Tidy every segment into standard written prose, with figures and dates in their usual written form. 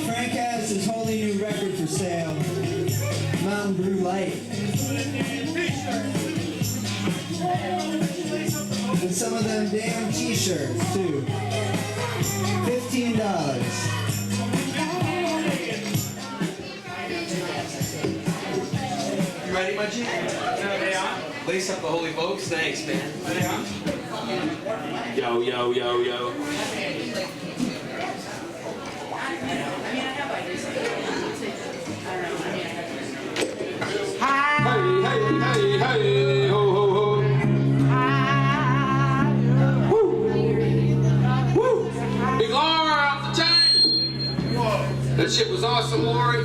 Frank has his wholly new record for sale, Mountain Brew Light. And some of them damn t-shirts too. $15. You ready, my G? Lace up the holy folks. Thanks, man. Yo, yo, yo, yo. Hey, hey, hey, hey, ho, ho, ho. Woo. Woo. Big Laura off the chain. That shit was awesome, Lori.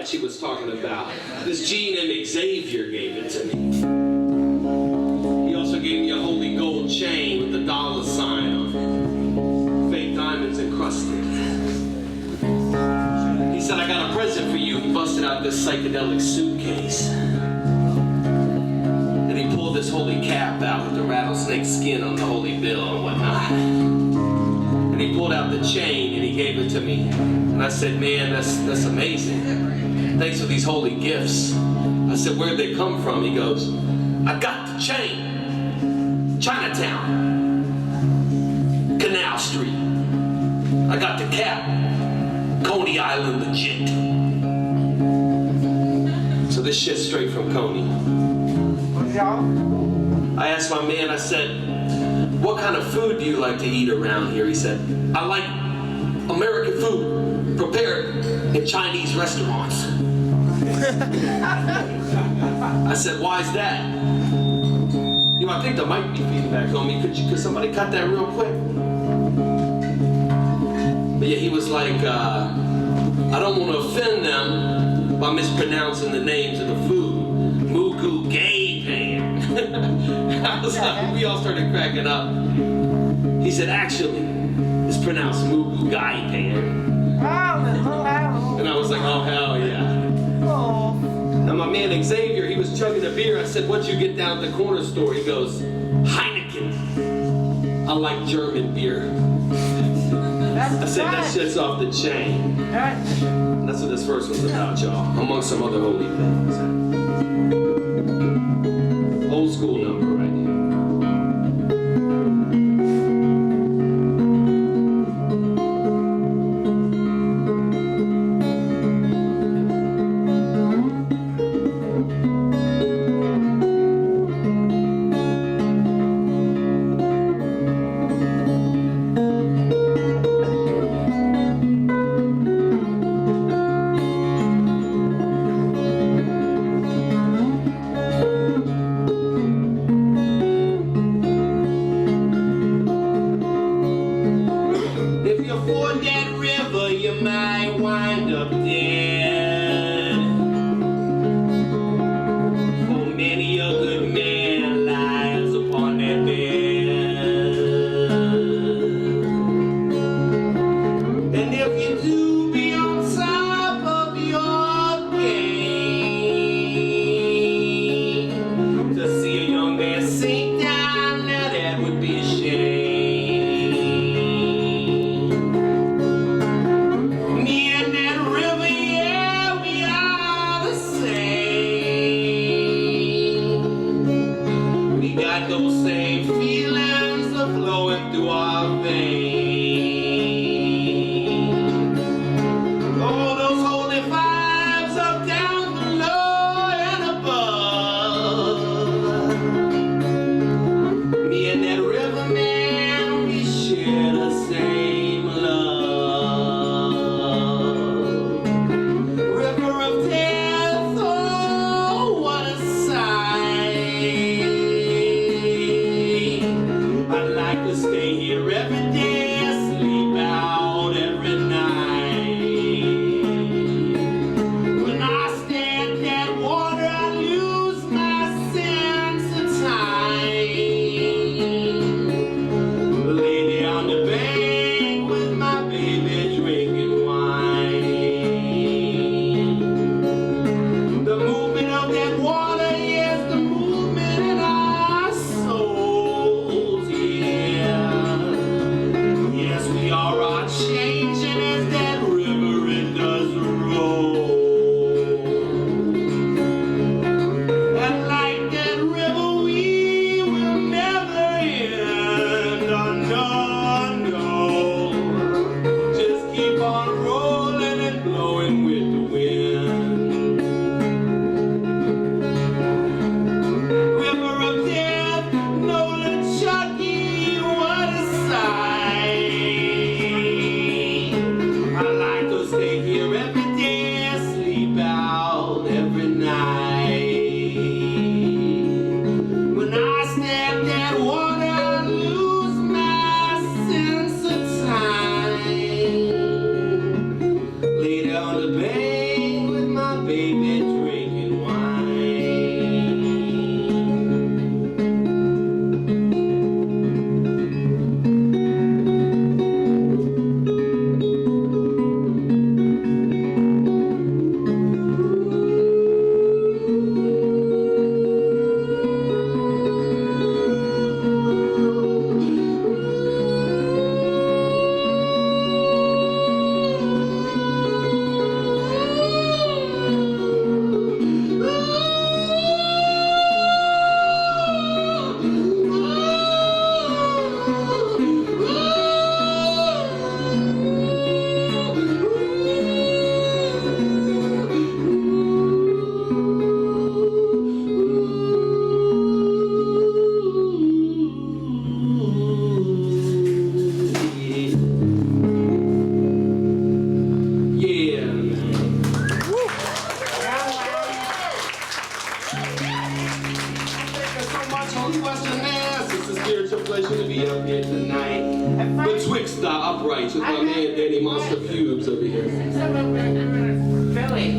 She was talking about. This Gene M. Xavier gave it to me. He also gave me a holy gold chain with the dollar sign on it. Fake diamonds encrusted. He said, I got a present for you. He busted out this psychedelic suitcase. And he pulled this holy cap out with the rattlesnake skin on the holy bill and whatnot. And he pulled out the chain and he gave it to me. And I said, man, that's amazing. Thanks for these holy gifts. I said, where'd they come from? He goes, I got the chain. Chinatown. Canal Street. I got the cap. Coney Island legit. So this shit's straight from Coney. I asked my man, I said, what kind of food do you like to eat around here? He said, I like American food prepared in Chinese restaurants. I said, why is that? You know, I think there might be feedback on me. Could somebody cut that real quick? But yeah, he was like, I don't want to offend them by mispronouncing the names of the food. Mugu Gay Pan. I was like, we all started cracking up. He said, actually, it's pronounced Mugu Gai Pan. And I was like, oh, hell yeah. Now my man Xavier, he was chugging a beer. I said, what'd you get down at the corner store? He goes, Heineken. I like German beer. I said, that shit's off the chain. And that's what this verse was about, y'all, among some other holy things. Old school number right here. To see a young man sink down, now that would be a shame. water flowing through our veins. Oh, those holy vibes up down below and above. Me and that river man, we share the same love. River of death, oh, what a sight. I'd like to stay here every day, sleep out every night. When I stand that water, I lose my sense of time. Lay down the bank with my baby drinking wine. The movement of that water is the movement in our souls, yeah. Yes, we are changing as that river it does roll. And like that river, we will never end. Oh, no, no. Just keep on rolling and blowing with the wind. River of death, Nolan Chucky, what a sight. I like to stay here every day, sleep out every night. When I stand that water, I lose my sense of time. Lay down the bank with my baby drinking wine. Yeah, man. Thank you so much, Holy Western Mass. It's a spiritual pleasure to be up here tonight. Betwixt the uprights with my man Danny Monster Pubes over here. Philly.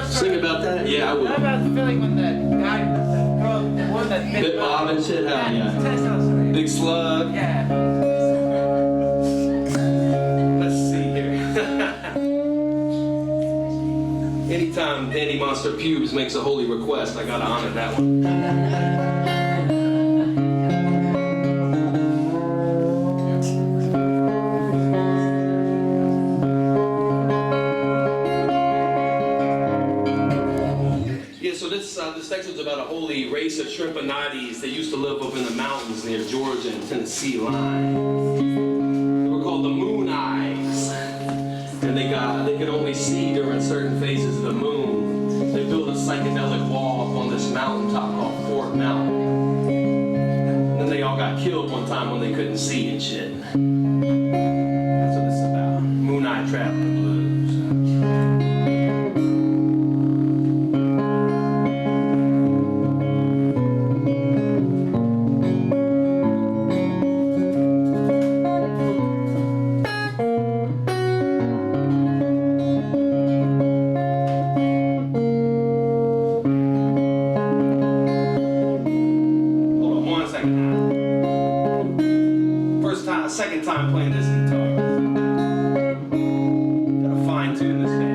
Sing about that? Yeah, I How would. about the feeling when the guy, the girl, the one that Bit Bob and shit, hell yeah. Tell us how it's Big Slug. Yeah. Let's see here. Anytime Danny Monster Pubes makes a holy request, I gotta honor that one. Yeah, so this next one's about a holy race of Shrimpanatis. They used to live up in the mountains near Georgia and Tennessee line. They were called the Moon Eyes, and they could only see during certain phases of the moon. They built a psychedelic wall up on this mountaintop called Fort Mountain. And then they all got killed one time when they couldn't see and shit. That's what this is about. Moon Eye Traveling Blues. Hold on one second now. Second time playing this guitar. Gotta fine tune this thing.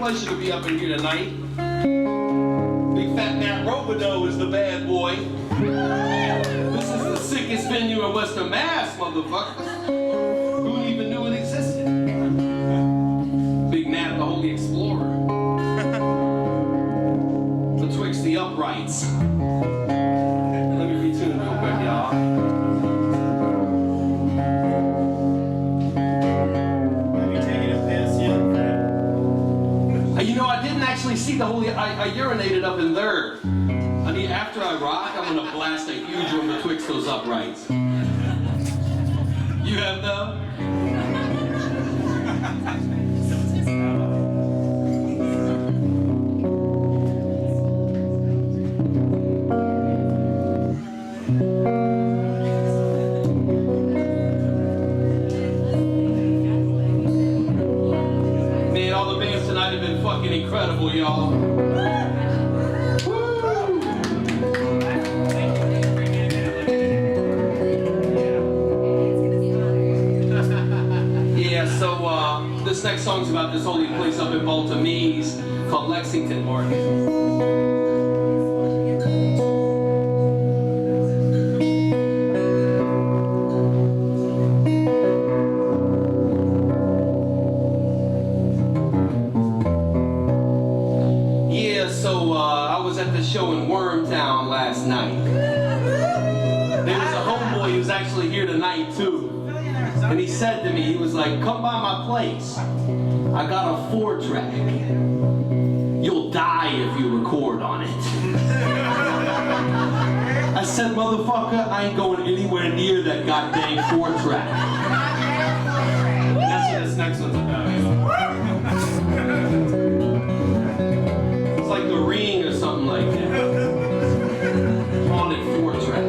pleasure to be up in here tonight. Big Fat Matt Robideau is the bad boy. This is the sickest venue in Western Mass, motherfuckers. Who even knew it existed? Big Matt, the Holy Explorer. Betwixt the uprights. Let me retune real quick, y'all. You know, I didn't actually see the Holy. I urinated up in there. I mean, after I rock, I'm gonna blast a huge one betwixt those uprights. You have though? Man, all the bands tonight have been fucking incredible, y'all. This next song's about this holy place up in Baltimore called Lexington Market. I was at the show in Wormtown last night. There was a homeboy who's actually here tonight too. And he said to me, he was like, come by my place. I got a 4-track. You'll die if you record on it. I said, motherfucker, I ain't going anywhere near that goddamn 4-track. And that's what this next one's about. It's like The Ring or something like that. Haunted 4-track.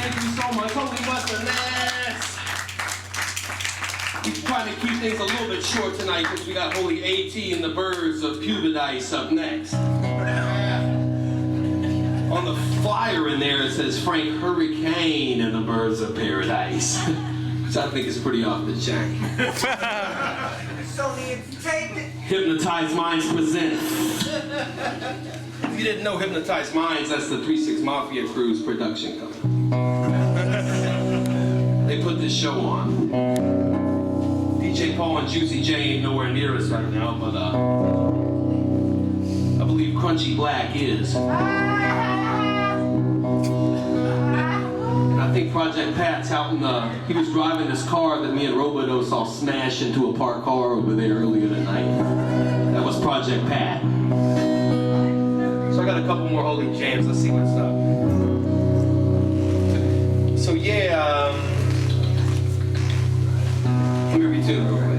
Thank you so much. Holy Westerness. We're trying to keep things a little bit short tonight because we got Holy A.T. and the Birds of Paradise up next. On the flyer in there it says Frank Hurricane and the Birds of Paradise, which I think is pretty off the chain. So the entertainment. Hypnotized Minds presents. If you didn't know Hypnotized Minds, that's the 3-6 Mafia Crew's production company. They put this show on. DJ Paul and Juicy J ain't nowhere near us right now, but I believe Crunchy Black is. And I think Project Pat's out in he was driving this car that me and Robodo saw smash into a parked car over there earlier tonight. That was Project Pat. So I got a couple more holy jams. Let's see what's up. So yeah, let me retune real quick.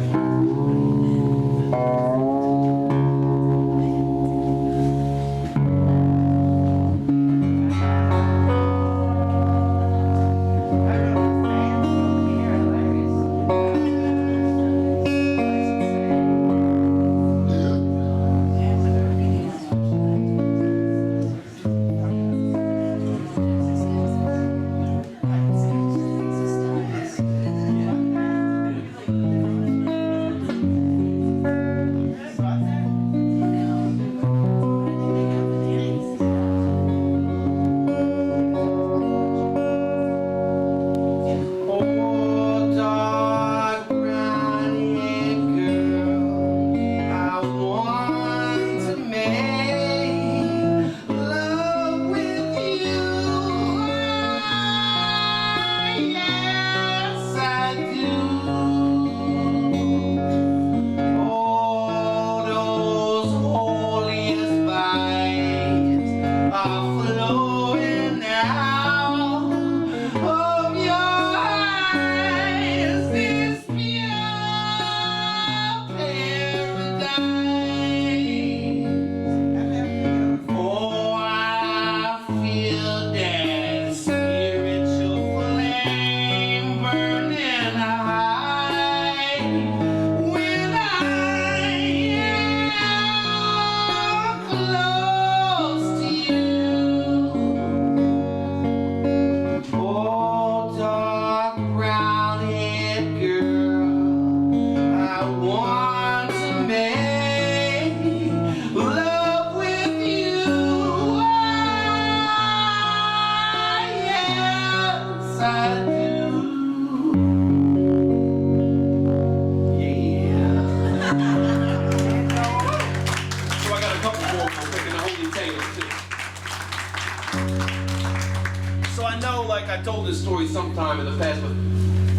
I told this story sometime in the past, but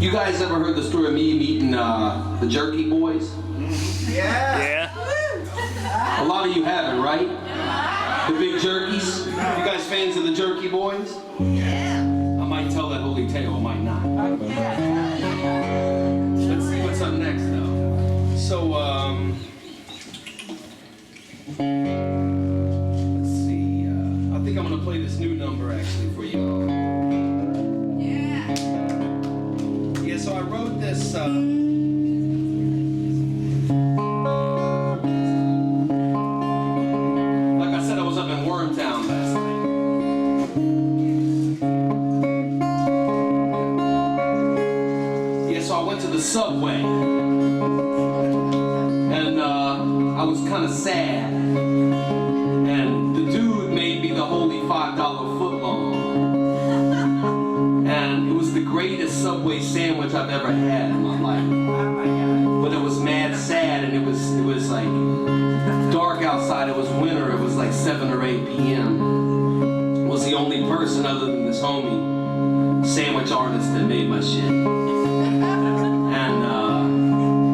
you guys ever heard the story of me meeting the Jerky Boys? Yeah. A lot of you haven't, right? The Big Jerkies? You guys fans of the Jerky Boys? Yeah. I might tell that holy tale, I might not. Let's see what's up next, though. So, let's see. I think I'm gonna play this new number actually for you. Yeah, so I wrote this. Like I said, I was up in Wormtown last night. Yeah, so I went to the Subway, and I was kind of sad. And the dude made me the holy $5 footlong. And it was the greatest Subway sandwich I've ever had in my life. But it was mad sad, and it was like dark outside. It was winter. It was like 7 or 8 p.m. I was the only person other than this homie sandwich artist that made my shit. And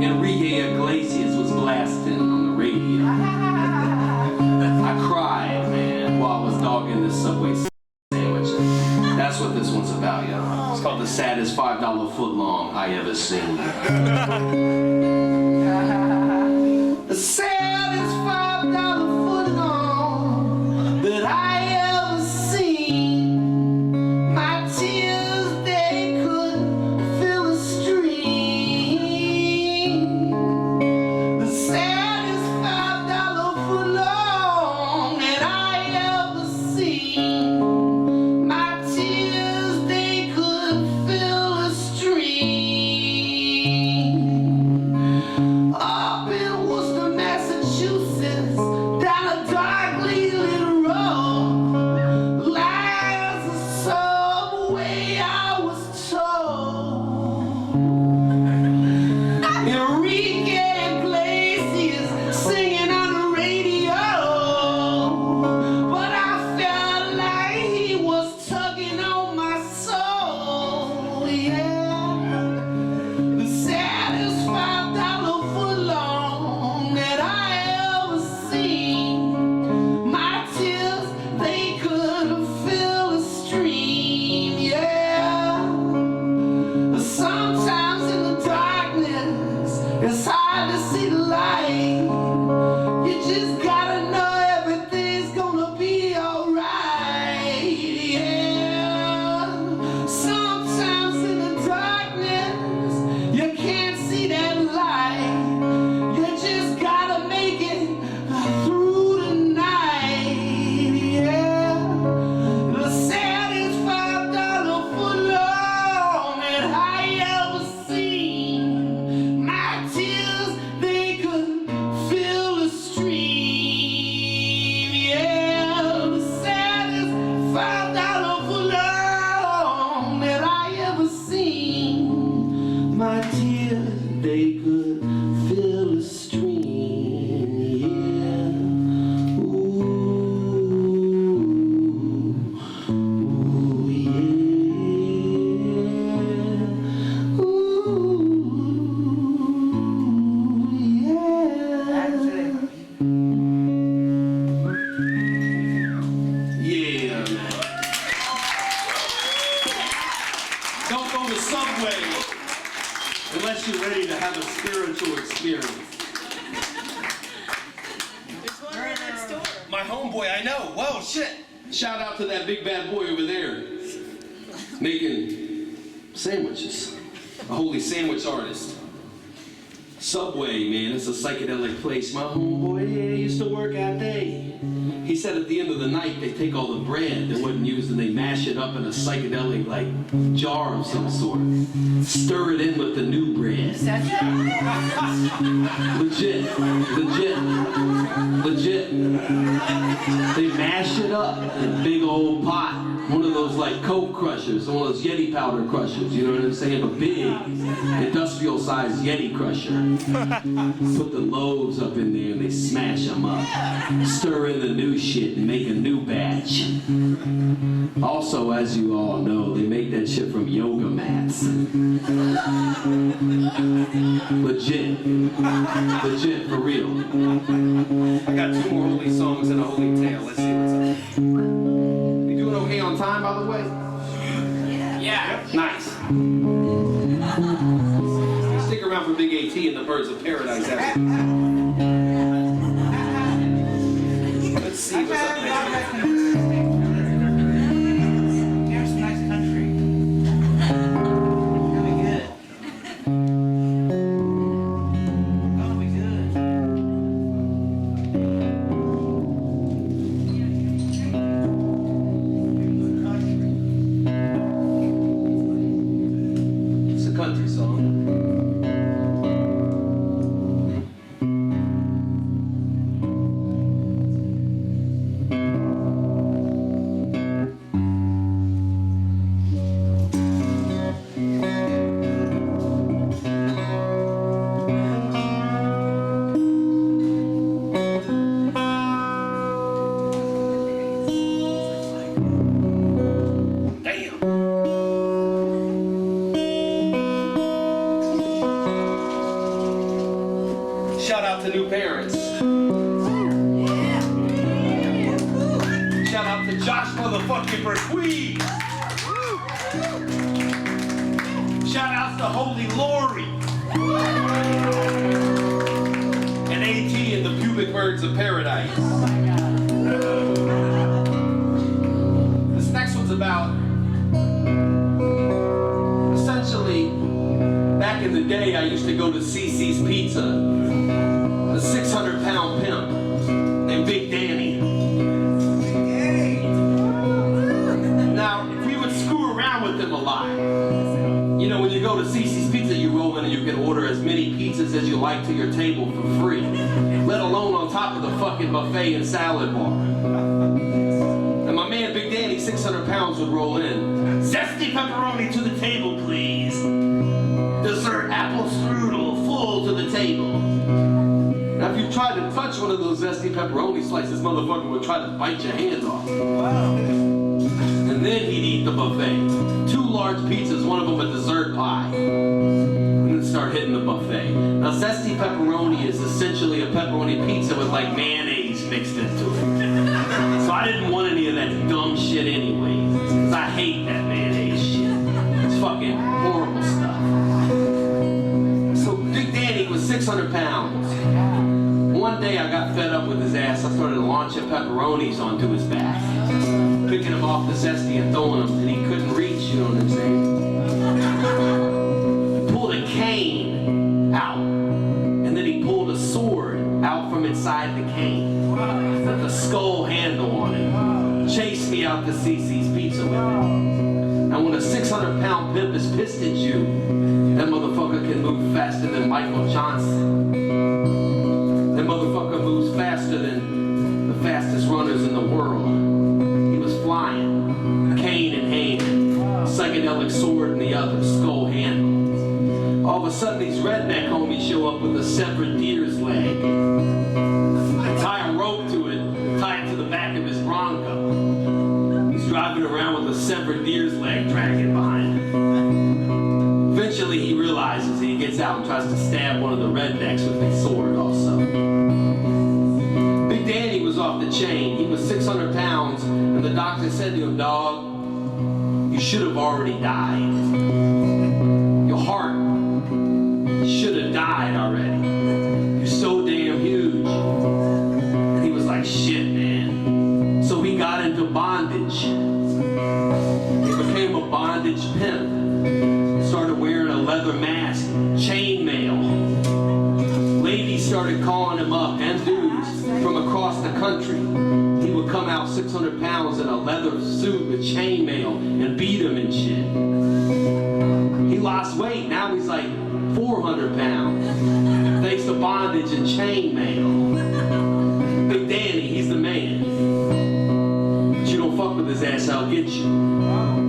Enrique Iglesias was blasting on the radio. I cried, man, while I was dogging this Subway sandwich. That's what this one's about, y'all. It's called the saddest $5 footlong I ever seen. The saddest $5 footlong that I ever seen. My tears way I was told. Enrique Iglesias singing on the radio, but I felt like he was tugging on my soul. Yeah, the saddest $5 footlong that I ever seen. My tears, they could fill a stream. Yeah, sometimes in the darkness it's hard to see the light. You just gotta know everything's gonna be alright. Yeah, sometimes in the darkness you can't see that light. You just gotta make it through the night. Yeah, the saddest $5 footlong that I ever seen. My tears, they could fill a stream. Yeah, the saddest $5 footlong that I ever seen. My tears, they could fill a stream. Yeah, ooh, ooh, yeah, ooh, yeah. Yeah, man. Don't go to Subway unless you're ready to have a spiritual experience. There's one right next door. My homeboy, I know. Whoa, shit. Shout out to that big bad boy over there making sandwiches. A holy sandwich artist. Subway, man, it's a psychedelic place. My homeboy, yeah, used to work out there. He said at the end of the night, they take all the bread that wasn't used and they mash it up in a psychedelic, like, jar of some sort. Stir it in with the new bread. Legit. They mash it up in a big old pot. One of those, like, Coke crushers, one of those Yeti powder crushers, you know what I'm saying? A big, industrial-sized Yeti crusher. Put the loaves up in there and they smash them up. Stir in the new shit and make a new batch. Also, as you all know, they make that shit from yoga mats. Legit, for real. I got 2 more holy songs and a holy tale. Let's see what's up. You doing okay on time, by the way? Yeah. Nice. Stick around for Big AT and the Birds of Paradise after. Let's see what's up next. Here's some nice country. Really good. Gonna be good. It's a country song. Damn. Shout out to new parents. Shout out to Josh motherfucking Berquee. Shout out to Holy Lori. And AT and the Pubic Birds of Paradise. This next one's about, essentially, back in the day I used to go to CC's Pizza. A 600-pound pimp named Big Danny. Now, we would screw around with him a lot. You know, when you go to CC's Pizza, you roll in and you can order as many pizzas as you like to your table for free, let alone on top of the fucking buffet and salad bar. And my man Big Danny, 600 pounds, would roll in. Zesty pepperoni to the table, please. Dessert apple strudel, full to the table. Now, if you tried to touch one of those zesty pepperoni slices, motherfucker would try to bite your hand off. Wow. And then he'd eat the buffet. 2 large pizzas, one of them a dessert pie. And then start hitting the buffet. Now, zesty pepperoni is essentially a pepperoni pizza with like mayonnaise mixed into it. So I didn't want any of that dumb shit anyway. Because I hate that mayonnaise shit. It's fucking horrible stuff. So Big Danny was 600 pounds. One day I got fed up with his ass. I started launching pepperonis onto his back. Picking him off the zesty and throwing them, and he couldn't reach, you know what I'm saying? He pulled a cane out, and then he pulled a sword out from inside the cane with a skull handle on it. Chased me out to CC's Pizza with it. Now when a 600-pound pimp is pissed at you, that motherfucker can move faster than Michael Johnson. That motherfucker moves faster than the fastest runners in the world. He was flying, cane in hand, psychedelic sword in the other, skull handle. All of a sudden these redneck homies show up with a severed deer's leg. They tie a rope to it, tie it to the back of his Bronco. He's driving around with a severed deer's leg dragging behind him. Eventually he realizes and he gets out and tries to stab one of the rednecks with his sword also. Big Danny was off the chain. He was 600 pounds, and the doctor said to him, "Dog, you should have already died. Your heart should have died already. You're so damn huge." And he was like, "Shit, man." So he got into bondage. He became a bondage pimp. Started wearing a leather mask, chainmail. Ladies started calling him up, and dudes from across the country. He would come out 600 pounds in a leather suit with chainmail and beat him and shit. He lost weight. Now he's like 400 pounds. Thanks to bondage and chainmail. Big Danny, he's the man. But you don't fuck with his ass, I'll get you.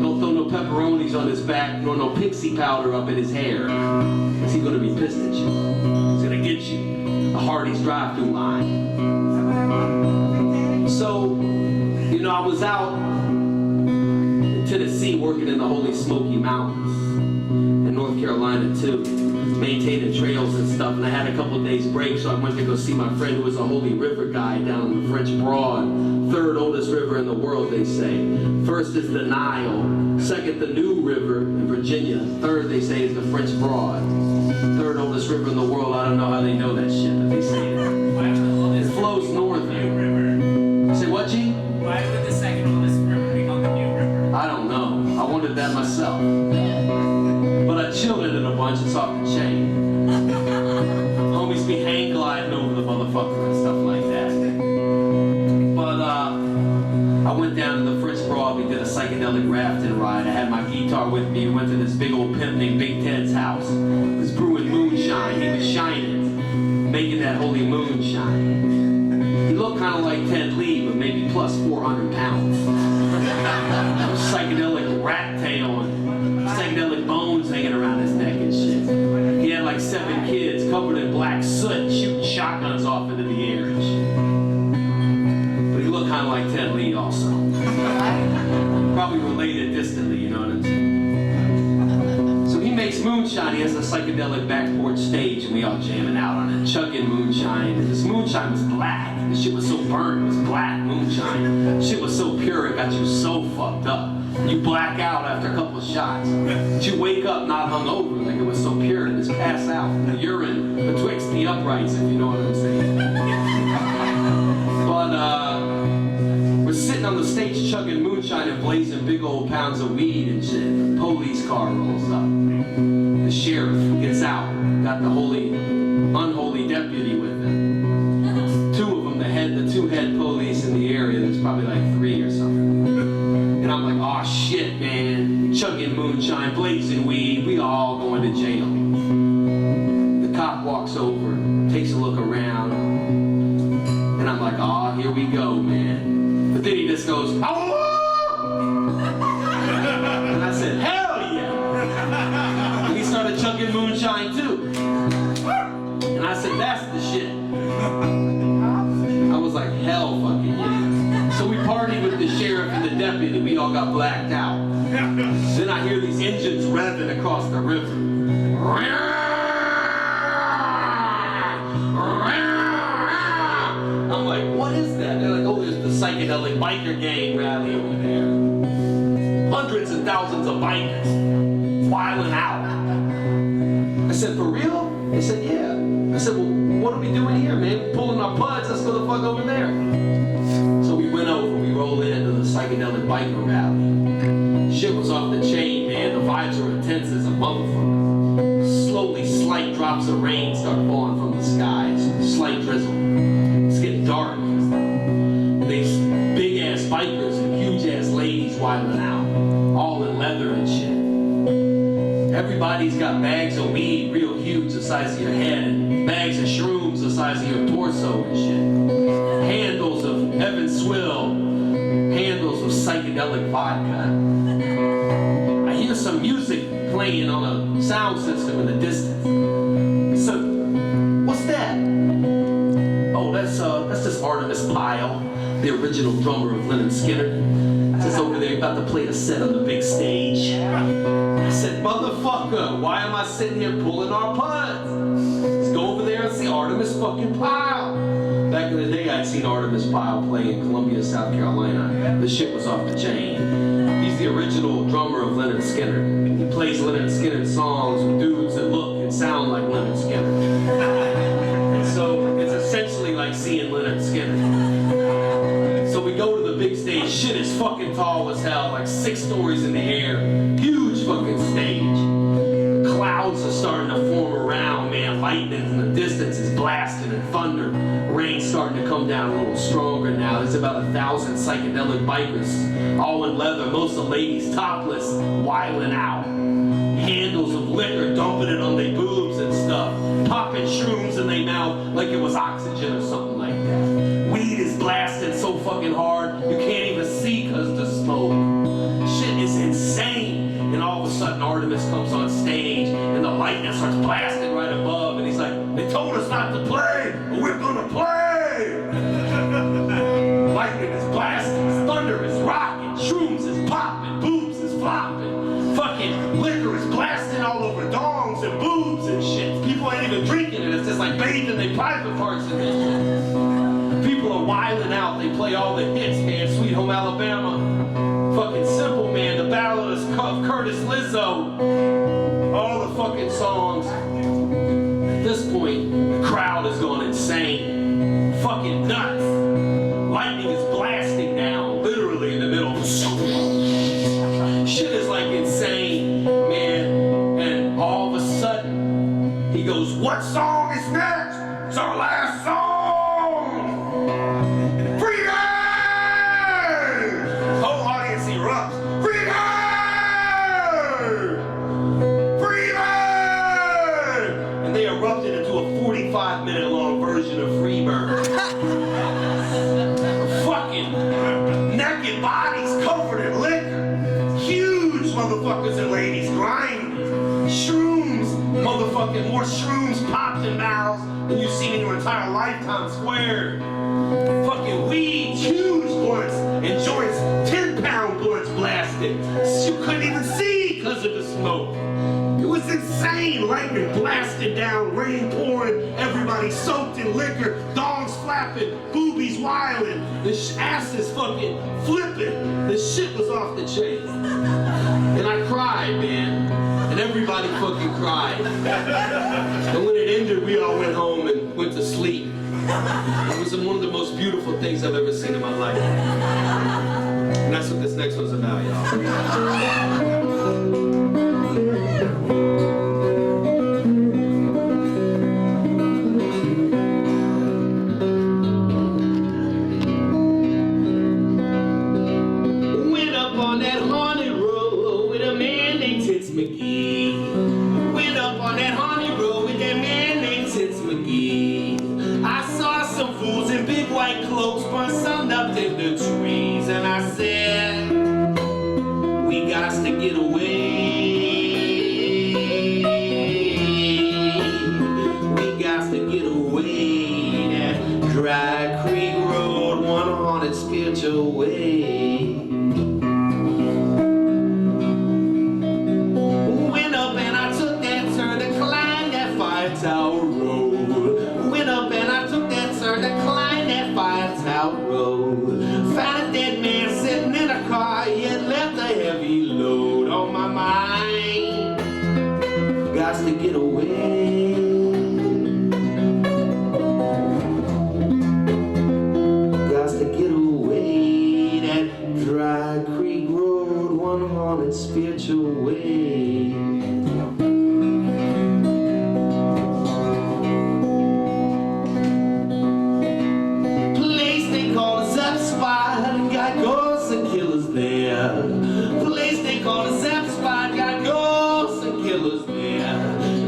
Don't throw no pepperonis on his back, nor no pixie powder up in his hair. Cause he's gonna be pissed at you. He's gonna get you. The Hardee's drive-through line. So, you know, I was out in Tennessee working in the Holy Smoky Mountains, in North Carolina too, maintaining trails and stuff, and I had a couple of days break, so I went to go see my friend who was a Holy River guy down in the French Broad, 3rd oldest river in the world, they say. First is the Nile, second the New River in Virginia, third they say is the French Broad. 3rd oldest river in the world. I don't know how they know that shit, but they say it. It flows north. Say what, G? Why would the second oldest river be called the New River? I don't know. I wondered that myself. But I chilled in it a bunch. It's off the chain. Homies be hang gliding over the motherfucker and stuff like that. But I went down to the French Broad. We did a psychedelic rafting ride. I had my guitar with me. We went to this big old pimp named Big Ted's house. He was brewing moonshine. He was shining, making that holy moonshine. He looked kind of like Ted Lee, but maybe plus 400 pounds. Psychedelic rat tail and psychedelic bones hanging around his neck and shit. He had like 7 kids covered in black soot, shooting shotguns off into the air and shit. But he looked kind of like Ted Lee also. Probably related distantly, you know what I'm saying? So he makes moonshine. He has a psychedelic back porch stage, and we all jamming out on it, chugging moonshine. And this moonshine was black. This shit was so burnt. It was black moonshine. Shit was so pure, it got you so fucked up. You black out after a couple of shots. But you wake up not hungover, like it was so pure, and just pass out in the urine betwixt the uprights, if you know what I'm saying. But we're sitting on the stage chugging moonshine and blazing big old pounds of weed and shit. The police car rolls up. The sheriff gets out, got the unholy deputy with him. 2 of them, the 2 head police in the area. There's probably like 3 or something. And I'm like, oh shit, man. Chugging moonshine, blazing weed, we all going to jail. The cop walks over, takes a look around, and I'm like, oh, here we go, man. But then he just goes, oh! And I said, hell all got blacked out. Then I hear these engines revving across the river. I'm like, what is that? They're like, oh, there's the psychedelic biker gang rally over there. Hundreds and thousands of bikers wilding out. I said, for real? They said, yeah. I said, well, what are we doing here, man? Pulling our putts, let's go the fuck over there. So we went over, we rolled into the psychedelic biker rally. Shit was off the chain, man. The vibes were intense as a motherfucker. Slowly, slight drops of rain start falling from the skies. Slight drizzle. It's getting dark. And these big-ass bikers and huge-ass ladies wilding out. All in leather and shit. Everybody's got bags of weed real huge the size of your head. And bags of shrooms the size of your torso and shit. Handles of Evan Swill. Handles of psychedelic vodka. I hear some music playing on a sound system in the distance. So, what's that? Oh, that's this Artemis Pyle, the original drummer of Lynyrd Skynyrd. Just over there about to play a set on the big stage. I said, motherfucker, why am I sitting here pulling our putts? Let's go over there and see Artemis fucking Pyle. Back in the day, I'd seen Artemis Pyle play in Columbia, South Carolina. The shit was off the chain. He's the original drummer of Lynyrd Skynyrd. He plays Lynyrd Skynyrd songs with dudes that look and sound like Lynyrd Skynyrd. And so it's essentially like seeing Lynyrd Skynyrd. So we go to the big stage. Shit is fucking tall as hell, like 6 stories in the air. Huge fucking stage. Clouds are starting to form around, man. Lightning in the distance is blasting and thunder. Rain's starting to come down a little stronger now. There's about 1,000 psychedelic bikers, all in leather, most of the ladies topless, wilding out. Handles of liquor, dumping it on their boobs and stuff. Popping shrooms in their mouth like it was oxygen or something like that. Weed is blasting so fucking hard, you can't even see because of the smoke. Shit is insane. And all of a sudden Artemis comes on stage and the lightning starts blasting right above and he's like, they told us not to play, but we're gonna play! Lightning is blasting, thunder is rocking, shrooms is popping, boobs is flopping, fucking liquor is blasting all over dongs and boobs and shit. People ain't even drinking it, it's just like bathing their private parts in this shit. People are wilding out, they play all the hits, man, Sweet Home Alabama. Fucking Simple Man, The Ballad of Curtis Lizzo, all the fucking songs. At this point, the crowd has gone insane. Fucking nuts. Lightning is blasting down, literally in the middle. Shit is like insane, man. And all of a sudden, he goes, what song is next? It's our last song! And they erupted into a 45-minute long version of Freebird. Fucking naked bodies covered in liquor. Huge motherfuckers and ladies grinding. Shrooms, motherfucking more shrooms popped in mouths than you've seen in your entire lifetime squared. Fucking weed, huge blunts and joints, 10-pound blunts blasted. You couldn't even see because of the smoke. It was insane. Lightning blasted down, rain pouring, everybody soaked in liquor, dogs flapping, boobies wilding, the asses fucking flipping. The shit was off the chain. And I cried, man. And everybody fucking cried. And when it ended, we all went home and went to sleep. It was one of the most beautiful things I've ever seen in my life. And that's what this next one's about, y'all. Went up on that haunted road with a man named Tits McGee. Went up on that haunted road with that man named Tits McGee. I saw some fools in big white cloaks burn sun up in the trees, and I said, we got to get away. We got to get away. That Dry Creek Road, one haunted spiritual way. got to get away. Got to get away. That Dry Creek Road, one haunted spiritual way. Place they call the Zap Spot, got ghosts and killers there. Place they call the Zap Spot, got ghosts and killers there.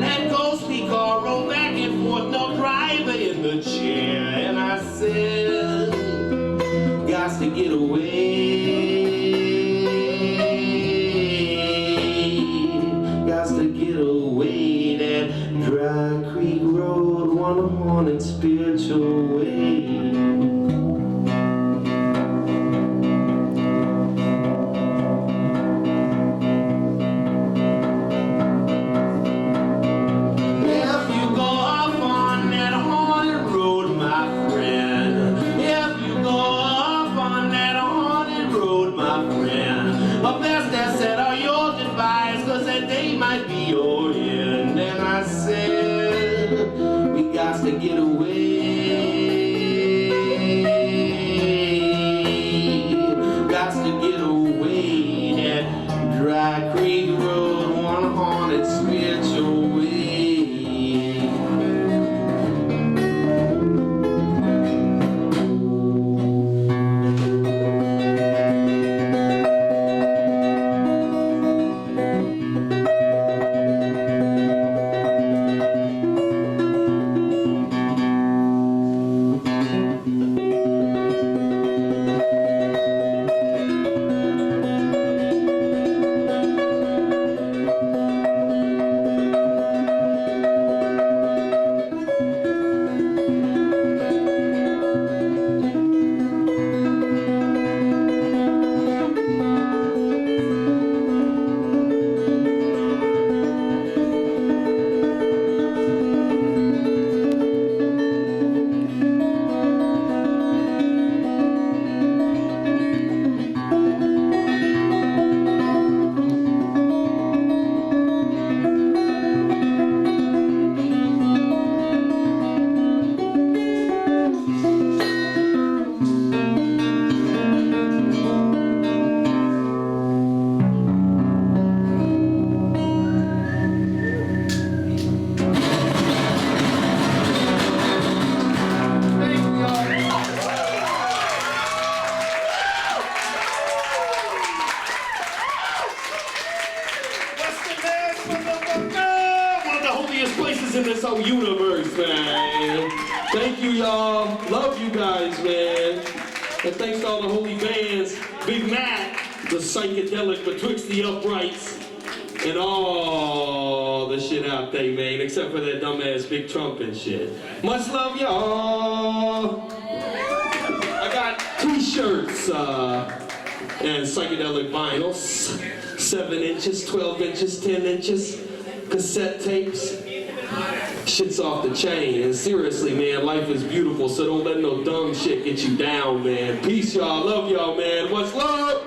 That ghostly car rolled back and forth, no driver in the chair. And I said, got to get away. Got to get away. That Dry Creek Road, one haunted spiritual way. Might be your end, and I said, we got to get away. Got to get away. That Dry Creek Road, one haunted spiritual way. In this whole universe, man. Thank you, y'all. Love you guys, man. And thanks to all the holy bands. Big Mac, the psychedelic betwixt the uprights, and all the shit out there, man. Except for that dumbass big trumpet shit. Much love, y'all. I got t-shirts and psychedelic vinyls. 7 inches, 12 inches, 10 inches. Cassette tapes. Shit's off the chain, and seriously, man, life is beautiful, so don't let no dumb shit get you down, man. Peace, y'all. Love y'all, man. Much love.